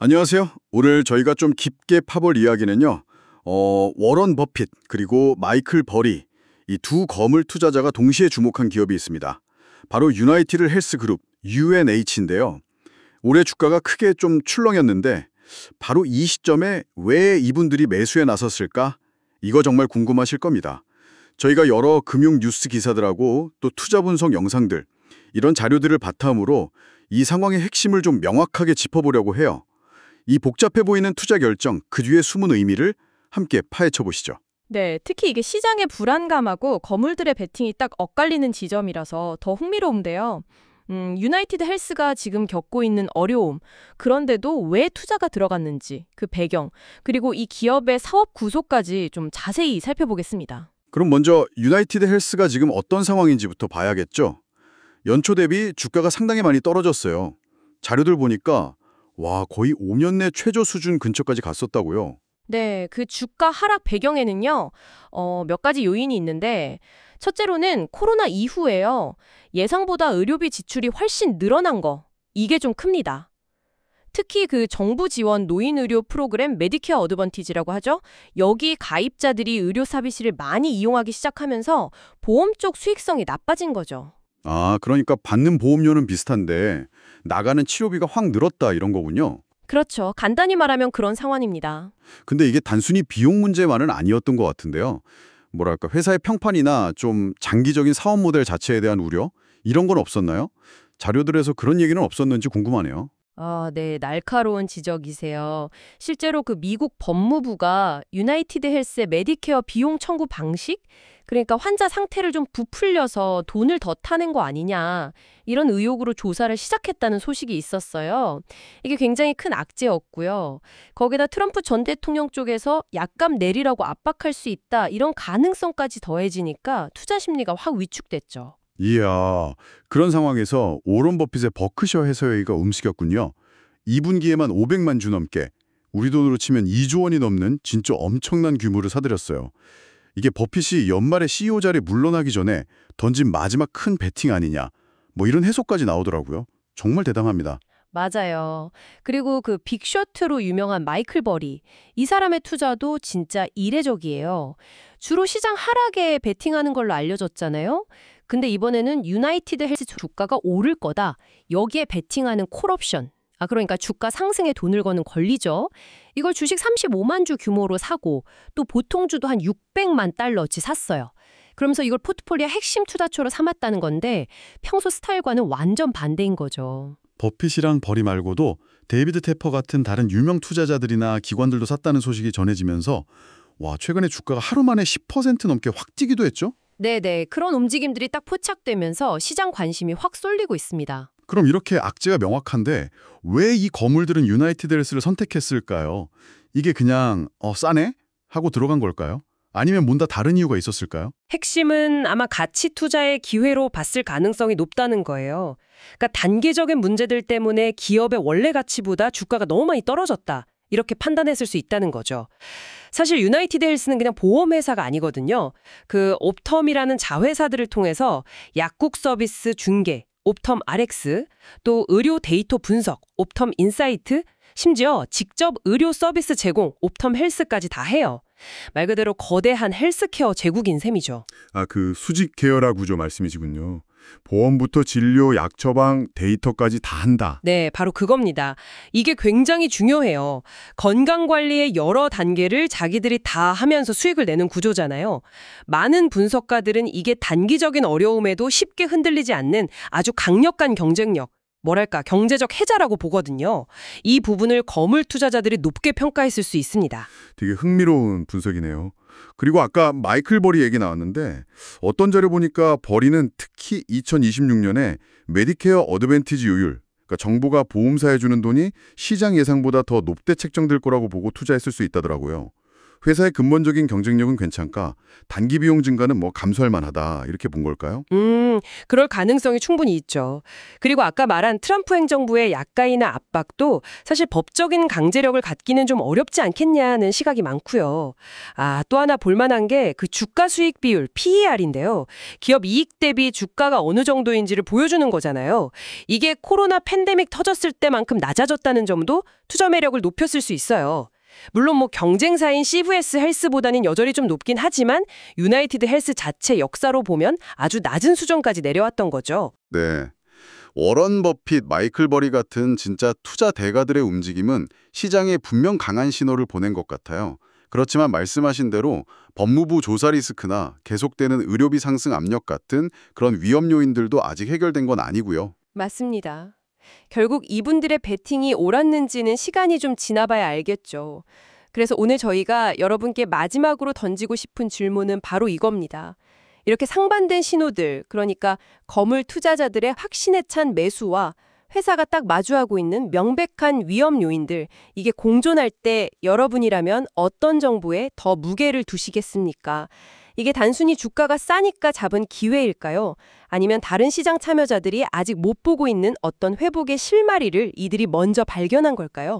안녕하세요. 오늘 저희가 좀 깊게 파볼 이야기는요. 워런 버핏 그리고 마이클 버리 이 두 거물 투자자가 동시에 주목한 기업이 있습니다. 바로 유나이티드 헬스 그룹 UNH인데요. 올해 주가가 크게 좀 출렁였는데 바로 이 시점에 왜 이분들이 매수에 나섰을까? 이거 정말 궁금하실 겁니다. 저희가 여러 금융 뉴스 기사들하고 또 투자 분석 영상들 이런 자료들을 바탕으로 이 상황의 핵심을 좀 명확하게 짚어보려고 해요. 이 복잡해 보이는 투자 결정, 그 뒤에 숨은 의미를 함께 파헤쳐 보시죠. 네, 특히 이게 시장의 불안감하고 거물들의 베팅이 딱 엇갈리는 지점이라서 더 흥미로운데요. 유나이티드 헬스가 지금 겪고 있는 어려움, 그런데도 왜 투자가 들어갔는지, 그 배경, 그리고 이 기업의 사업 구조까지 좀 자세히 살펴보겠습니다. 그럼 먼저 유나이티드 헬스가 지금 어떤 상황인지부터 봐야겠죠. 연초 대비 주가가 상당히 많이 떨어졌어요. 자료들 보니까 와, 거의 5년 내 최저 수준 근처까지 갔었다고요. 네, 그 주가 하락 배경에는요, 몇 가지 요인이 있는데, 첫째로는 코로나 이후에요, 예상보다 의료비 지출이 훨씬 늘어난 거, 이게 좀 큽니다. 특히 그 정부 지원 노인 의료 프로그램 메디케어 어드밴티지라고 하죠. 여기 가입자들이 의료 서비스를 많이 이용하기 시작하면서 보험 쪽 수익성이 나빠진 거죠. 아, 그러니까 받는 보험료는 비슷한데 나가는 치료비가 확 늘었다 이런 거군요. 그렇죠. 간단히 말하면 그런 상황입니다. 근데 이게 단순히 비용 문제만은 아니었던 것 같은데요. 뭐랄까, 회사의 평판이나 좀 장기적인 사업 모델 자체에 대한 우려? 이런 건 없었나요? 자료들에서 그런 얘기는 없었는지 궁금하네요. 아, 네, 날카로운 지적이세요. 실제로 그 미국 법무부가 유나이티드 헬스의 메디케어 비용 청구 방식? 그러니까 환자 상태를 좀 부풀려서 돈을 더 타는 거 아니냐, 이런 의혹으로 조사를 시작했다는 소식이 있었어요. 이게 굉장히 큰 악재였고요. 거기다 트럼프 전 대통령 쪽에서 약값 내리라고 압박할 수 있다, 이런 가능성까지 더해지니까 투자 심리가 확 위축됐죠. 이야, 그런 상황에서 오런 버핏의 버크셔 해서웨이가 움직였군요. 2분기에만 500만 주 넘게, 우리 돈으로 치면 2조 원이 넘는 진짜 엄청난 규모를 사들였어요. 이게 버핏이 연말에 CEO 자리 물러나기 전에 던진 마지막 큰 베팅 아니냐, 뭐 이런 해석까지 나오더라고요. 정말 대단합니다. 맞아요. 그리고 그 빅쇼트로 유명한 마이클 버리. 이 사람의 투자도 진짜 이례적이에요. 주로 시장 하락에 베팅하는 걸로 알려졌잖아요. 근데 이번에는 유나이티드 헬스 주가가 오를 거다. 여기에 베팅하는 콜옵션. 아, 그러니까 주가 상승에 돈을 거는 권리죠. 이걸 주식 35만 주 규모로 사고 또 보통주도 한 600만 달러치 샀어요. 그러면서 이걸 포트폴리오 핵심 투자처로 삼았다는 건데 평소 스타일과는 완전 반대인 거죠. 버핏이랑 버리 말고도 데이비드 테퍼 같은 다른 유명 투자자들이나 기관들도 샀다는 소식이 전해지면서 와, 최근에 주가가 하루 만에 10% 넘게 확 뛰기도 했죠? 네네. 그런 움직임들이 딱 포착되면서 시장 관심이 확 쏠리고 있습니다. 그럼 이렇게 악재가 명확한데 왜 이 거물들은 유나이티드 헬스를 선택했을까요? 이게 그냥 싸네? 하고 들어간 걸까요? 아니면 뭔가 다른 이유가 있었을까요? 핵심은 아마 가치 투자의 기회로 봤을 가능성이 높다는 거예요. 그러니까 단기적인 문제들 때문에 기업의 원래 가치보다 주가가 너무 많이 떨어졌다, 이렇게 판단했을 수 있다는 거죠. 사실 유나이티드 헬스는 그냥 보험회사가 아니거든요. 그 옵텀이라는 자회사들을 통해서 약국 서비스 중개, 옵텀 RX, 또 의료 데이터 분석, 옵텀 인사이트, 심지어 직접 의료 서비스 제공, 옵텀 헬스까지 다 해요. 말 그대로 거대한 헬스케어 제국인 셈이죠. 아, 그 수직 계열화 구조 말씀이시군요. 보험부터 진료, 약 처방, 데이터까지 다 한다. 네, 바로 그겁니다. 이게 굉장히 중요해요. 건강관리의 여러 단계를 자기들이 다 하면서 수익을 내는 구조잖아요. 많은 분석가들은 이게 단기적인 어려움에도 쉽게 흔들리지 않는 아주 강력한 경쟁력, 뭐랄까 경제적 해자라고 보거든요. 이 부분을 거물 투자자들이 높게 평가했을 수 있습니다. 되게 흥미로운 분석이네요. 그리고 아까 마이클 버리 얘기 나왔는데 어떤 자료 보니까 버리는 특히 2026년에 메디케어 어드밴티지 요율, 그러니까 정부가 보험사에 주는 돈이 시장 예상보다 더 높게 책정될 거라고 보고 투자했을 수 있다더라고요. 회사의 근본적인 경쟁력은 괜찮까 단기 비용 증가는 뭐 감수할 만하다 이렇게 본 걸까요? 그럴 가능성이 충분히 있죠. 그리고 아까 말한 트럼프 행정부의 약가이나 압박도 사실 법적인 강제력을 갖기는 좀 어렵지 않겠냐는 시각이 많고요. 또 하나 볼만한 게 그 주가 수익 비율 PER인데요. 기업 이익 대비 주가가 어느 정도인지를 보여주는 거잖아요. 이게 코로나 팬데믹 터졌을 때만큼 낮아졌다는 점도 투자 매력을 높였을 수 있어요. 물론 뭐 경쟁사인 CVS 헬스보다는 여전히 좀 높긴 하지만 유나이티드 헬스 자체 역사로 보면 아주 낮은 수준까지 내려왔던 거죠. 네. 워런 버핏, 마이클 버리 같은 진짜 투자 대가들의 움직임은 시장에 분명 강한 신호를 보낸 것 같아요. 그렇지만 말씀하신 대로 법무부 조사 리스크나 계속되는 의료비 상승 압력 같은 그런 위험 요인들도 아직 해결된 건 아니고요. 맞습니다. 결국 이분들의 베팅이 옳았는지는 시간이 좀 지나봐야 알겠죠. 그래서 오늘 저희가 여러분께 마지막으로 던지고 싶은 질문은 바로 이겁니다. 이렇게 상반된 신호들, 그러니까 거물 투자자들의 확신에 찬 매수와 회사가 딱 마주하고 있는 명백한 위험 요인들, 이게 공존할 때 여러분이라면 어떤 정보에 더 무게를 두시겠습니까? 이게 단순히 주가가 싸니까 잡은 기회일까요? 아니면 다른 시장 참여자들이 아직 못 보고 있는 어떤 회복의 실마리를 이들이 먼저 발견한 걸까요?